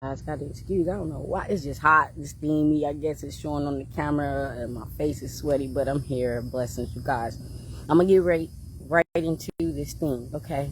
Guys, got an excuse. I don't know why. It's just hot. It's steamy. I guess it's showing on the camera and my face is sweaty, but I'm here. Blessings, you guys. I'm going to get right into this thing, okay?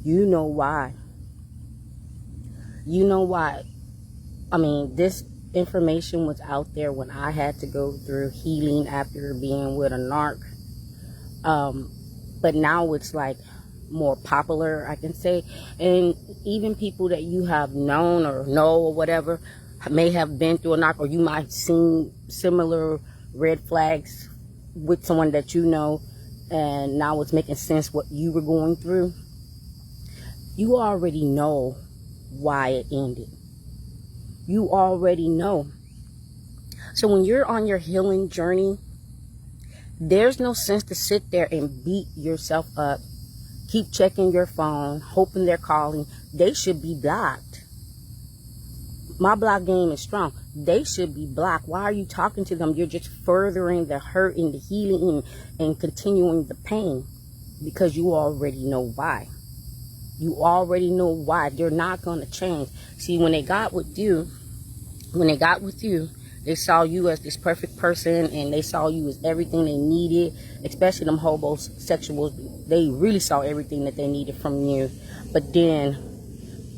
You know why. You know why. I mean, this information was out there when I had to go through healing after being with a narc. But now it's like more popular, I can say, and even people that you have known or know or whatever may have been through a knock, or you might have seen similar red flags with someone that you know, and now it's making sense what you were going through. You already know why it ended. You already know. So when you're on your healing journey, there's no sense to sit there and beat yourself up. Keep checking your phone, hoping they're calling. They should be blocked. My block game is strong. They should be blocked. Why are you talking to them? You're just furthering the hurt and the healing and continuing the pain, because you already know why. You already know why. They're not going to change. See, when they got with you, they saw you as this perfect person, and they saw you as everything they needed, especially them homosexuals. They really saw everything that they needed from you. But then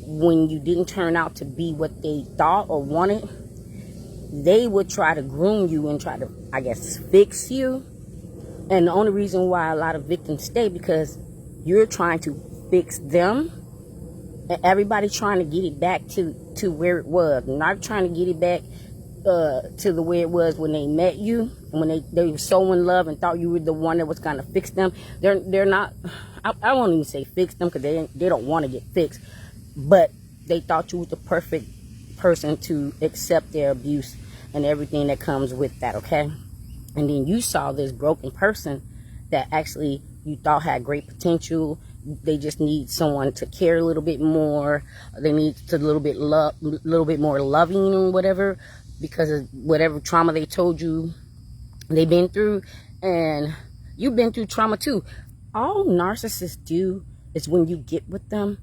when you didn't turn out to be what they thought or wanted, they would try to groom you and try to, I guess, fix you. And the only reason why a lot of victims stay, because you're trying to fix them. And everybody's trying to get it back to where it was. Not trying to get it back to the way it was when they met you, and when they were so in love and thought you were the one that was going to fix them. They're not. I won't even say fix them, because they don't want to get fixed, but they thought you was the perfect person to accept their abuse and everything that comes with that. Okay, and then you saw this broken person that actually you thought had great potential. They just need someone to care a little bit more. They need a little bit more loving or whatever, because of whatever trauma they told you they've been through, and you've been through trauma too. All narcissists do is, when you get with them,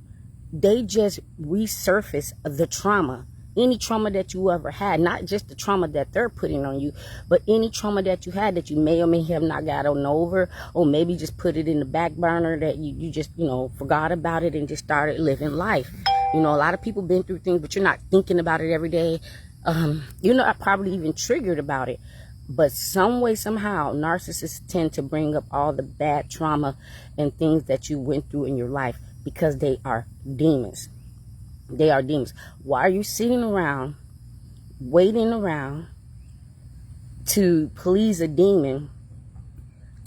they just resurface the trauma. Any trauma that you ever had, not just the trauma that they're putting on you, but any trauma that you had that you may or may have not gotten over, or maybe just put it in the back burner, that you just, forgot about it and just started living life. A lot of people been through things, but you're not thinking about it every day. You're not probably even triggered about it. But some way, somehow, narcissists tend to bring up all the bad trauma and things that you went through in your life, because they are demons. They are demons. Why are you sitting around, waiting around to please a demon,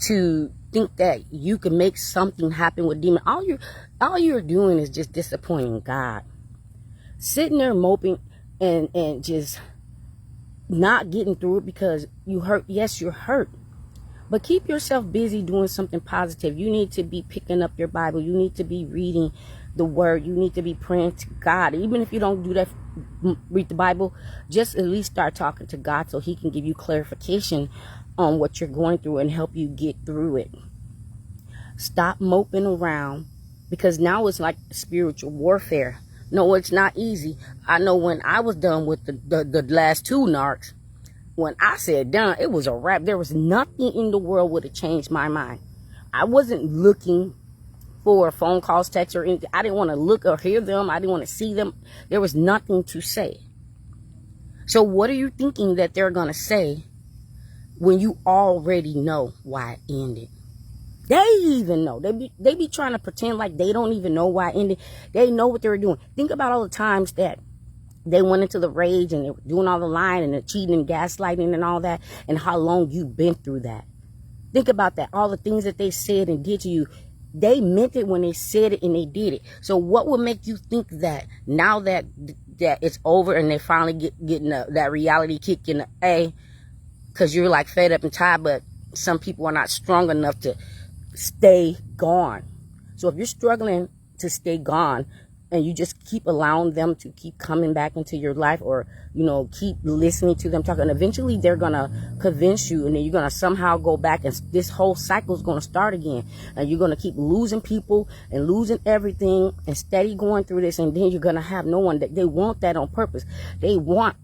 to think that you can make something happen with demon? All you're doing is just disappointing God. Sitting there moping and just not getting through it because you hurt. Yes, you're hurt. But keep yourself busy doing something positive. You need to be picking up your Bible. You need to be reading the Word. You need to be praying to God. Even if you don't do that, read the Bible, just at least start talking to God so He can give you clarification on what you're going through and help you get through it. Stop moping around, because now it's like spiritual warfare. No, it's not easy. I know when I was done with the last two narcs, when I said done, it was a wrap. There was nothing in the world would have changed my mind. I wasn't looking for phone calls, texts, or anything. I didn't want to look or hear them. I didn't want to see them. There was nothing to say. So what are you thinking that they're going to say when you already know why it ended? They even know. They be trying to pretend like they don't even know why it ended. They know what they were doing. Think about all the times that they went into the rage and they were doing all the lying and the cheating and gaslighting and all that, and how long you've been through that. Think about that. All the things that they said and did to you, they meant it when they said it and they did it. So what would make you think that now that it's over and they finally getting that reality kick in the A, because you're like fed up and tired, but some people are not strong enough to stay gone. So if you're struggling to stay gone, and you just keep allowing them to keep coming back into your life, or, you know, keep listening to them talk, and eventually they're gonna convince you, and then you're gonna somehow go back, and this whole cycle is gonna start again, and you're gonna keep losing people and losing everything and steady going through this, and then you're gonna have no one. That they want that on purpose. They want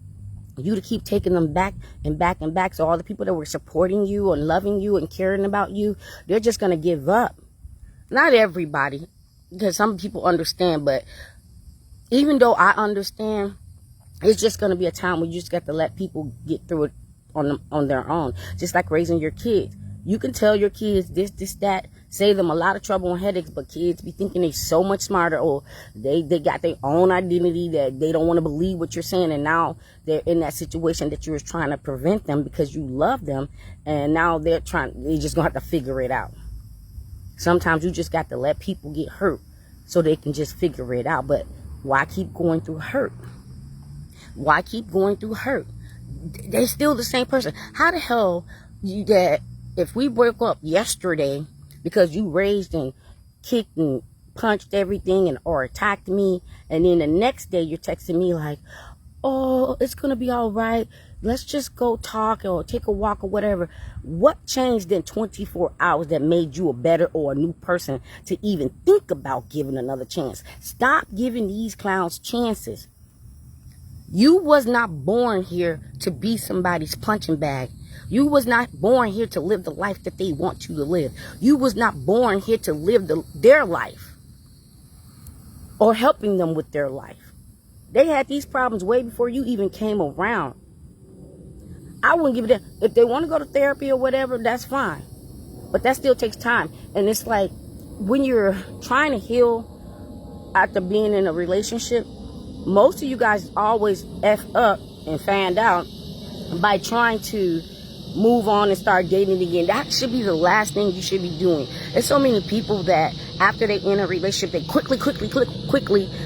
you to keep taking them back and back and back. So all the people that were supporting you and loving you and caring about you, they're just gonna give up. Not everybody, because some people understand, but even though I understand, it's just going to be a time where you just got to let people get through it on their own. Just like raising your kids. You can tell your kids this, that, save them a lot of trouble and headaches, but kids be thinking they so much smarter, or they got their own identity that they don't want to believe what you're saying, and now they're in that situation that you were trying to prevent them because you love them, and now they just going to have to figure it out. Sometimes you just got to let people get hurt so they can just figure it out. But why keep going through hurt? Why keep going through hurt? They're still the same person. How the hell that if we broke up yesterday because you raised and kicked and punched everything and or attacked me, and then the next day you're texting me like, oh, it's gonna be all right, let's just go talk or take a walk or whatever. What changed in 24 hours that made you a better or a new person to even think about giving another chance? Stop giving these clowns chances. You was not born here to be somebody's punching bag. You was not born here to live the life that they want you to live. You was not born here to live their life or helping them with their life. They had these problems way before you even came around. I wouldn't give it that. If they want to go to therapy or whatever, that's fine. But that still takes time. And it's like when you're trying to heal after being in a relationship, most of you guys always F up and find out by trying to move on and start dating again. That should be the last thing you should be doing. There's so many people that after they end a relationship, they quickly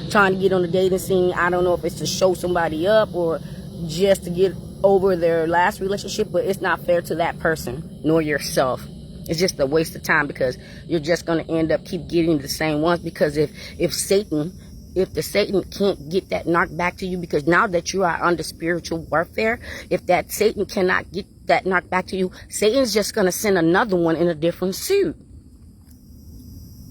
trying to get on the dating scene. I don't know if it's to show somebody up or just to get over their last relationship, but it's not fair to that person nor yourself. It's just a waste of time, because you're just going to end up keep getting the same ones. Because if the Satan can't get that knocked back to you, because now that you are under spiritual warfare, if that Satan cannot get that knocked back to you, Satan's just going to send another one in a different suit.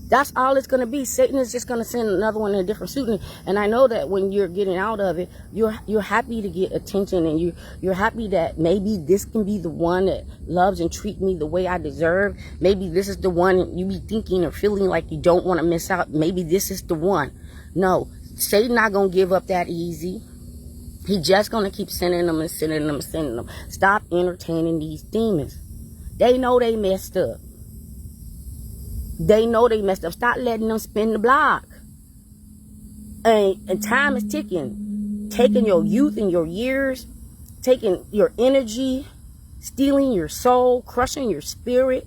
That's all it's going to be. Satan is just going to send another one in a different suit. And I know that when you're getting out of it, you're happy to get attention, and you're happy that maybe this can be the one that loves and treats me the way I deserve. Maybe this is the one you be thinking or feeling like you don't want to miss out. Maybe this is the one. No, Satan not going to give up that easy. He just going to keep sending them and sending them and sending them. Stop entertaining these demons. They know they messed up. They know they messed up. Stop letting them spin the block. And time is ticking. Taking your youth and your years. Taking your energy. Stealing your soul. Crushing your spirit.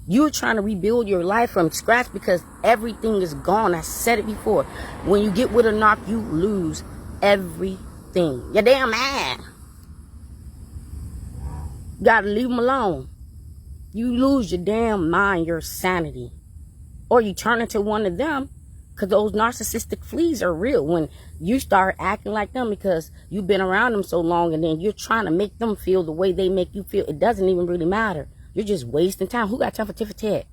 You're trying to rebuild your life from scratch because everything is gone. I said it before. When you get with a narc, you lose everything. You're damn mad. You gotta leave them alone. You lose your damn mind, your sanity. Or you turn into one of them, because those narcissistic fleas are real. When you start acting like them because you've been around them so long, and then you're trying to make them feel the way they make you feel, it doesn't even really matter. You're just wasting time. Who got time for tit for tat?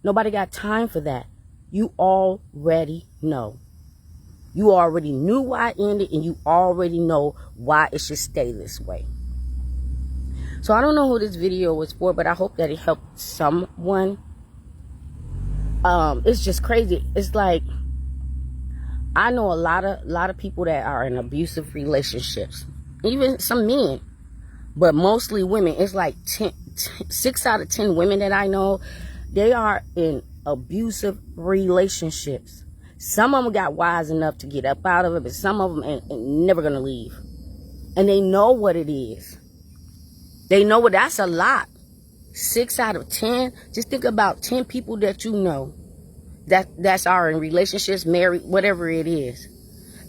Nobody got time for that. You already know. You already knew why it ended, and you already know why it should stay this way. So I don't know who this video was for, but I hope that it helped someone. It's just crazy. It's like, I know a lot of people that are in abusive relationships, even some men, but mostly women. It's like 6 out of 10 women that I know, they are in abusive relationships. Some of them got wise enough to get up out of it, but some of them ain't never gonna leave. And they know what it is. They know what, that's a lot. 6 out of 10. Just think about 10 people that you know that are in relationships, married, whatever it is.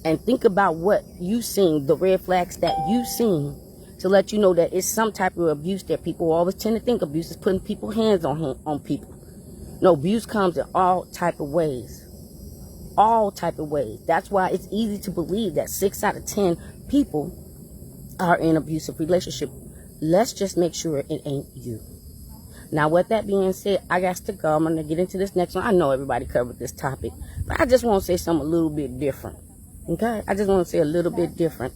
And think about what you seen, the red flags that you seen, to let you know that it's some type of abuse that people always tend to think abuse is putting people's hands on people. No, abuse comes in all type of ways. all type of ways. That's why it's easy to believe that 6 out of 10 people are in abusive relationship. Let's just make sure it ain't you. Now, with that being said, I got to go. I'm going to get into this next one. I know everybody covered this topic, but I just want to say something a little bit different. Okay? I just want to say a little bit different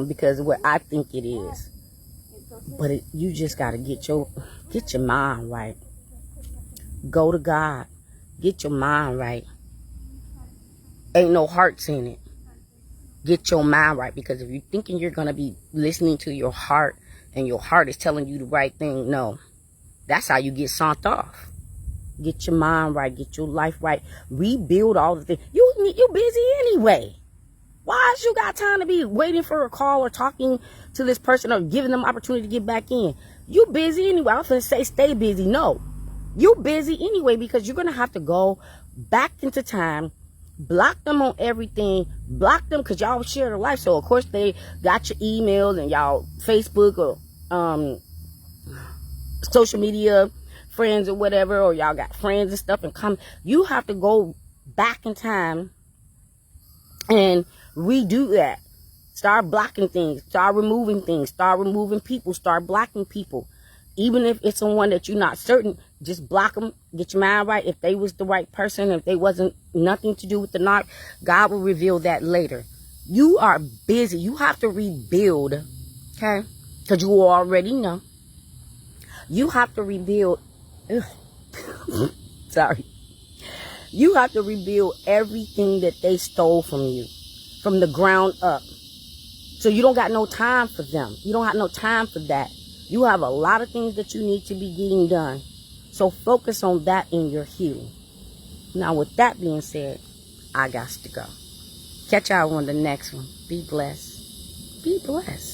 because of what I think it is. But you just got to get your mind right. Go to God. Get your mind right. Ain't no hearts in it. Get your mind right, because if you're thinking you're going to be listening to your heart and your heart is telling you the right thing, no. That's how you get sent off. Get your mind right. Get your life right. Rebuild all the things. You busy anyway. Why you got time to be waiting for a call or talking to this person or giving them opportunity to get back in? You busy anyway. I was going to say stay busy. No. You busy anyway, because you're going to have to go back into time, block them on everything, block them because y'all share their life. So, of course, they got your emails and y'all Facebook or social media friends or whatever, or y'all got friends and stuff and come. You have to go back in time and redo that. Start blocking things. Start removing things. Start removing people. Start blocking people. Even if it's someone that you're not certain, just block them. Get your mind right. If they was the right person, if they wasn't nothing to do with the knock, God will reveal that later. You are busy. You have to rebuild. Okay? Because you already know. You have to rebuild. Sorry. You have to rebuild everything that they stole from you. From the ground up. So you don't got no time for them. You don't have no time for that. You have a lot of things that you need to be getting done. So focus on that in your healing. Now, with that being said, I got to go. Catch y'all on the next one. Be blessed. Be blessed.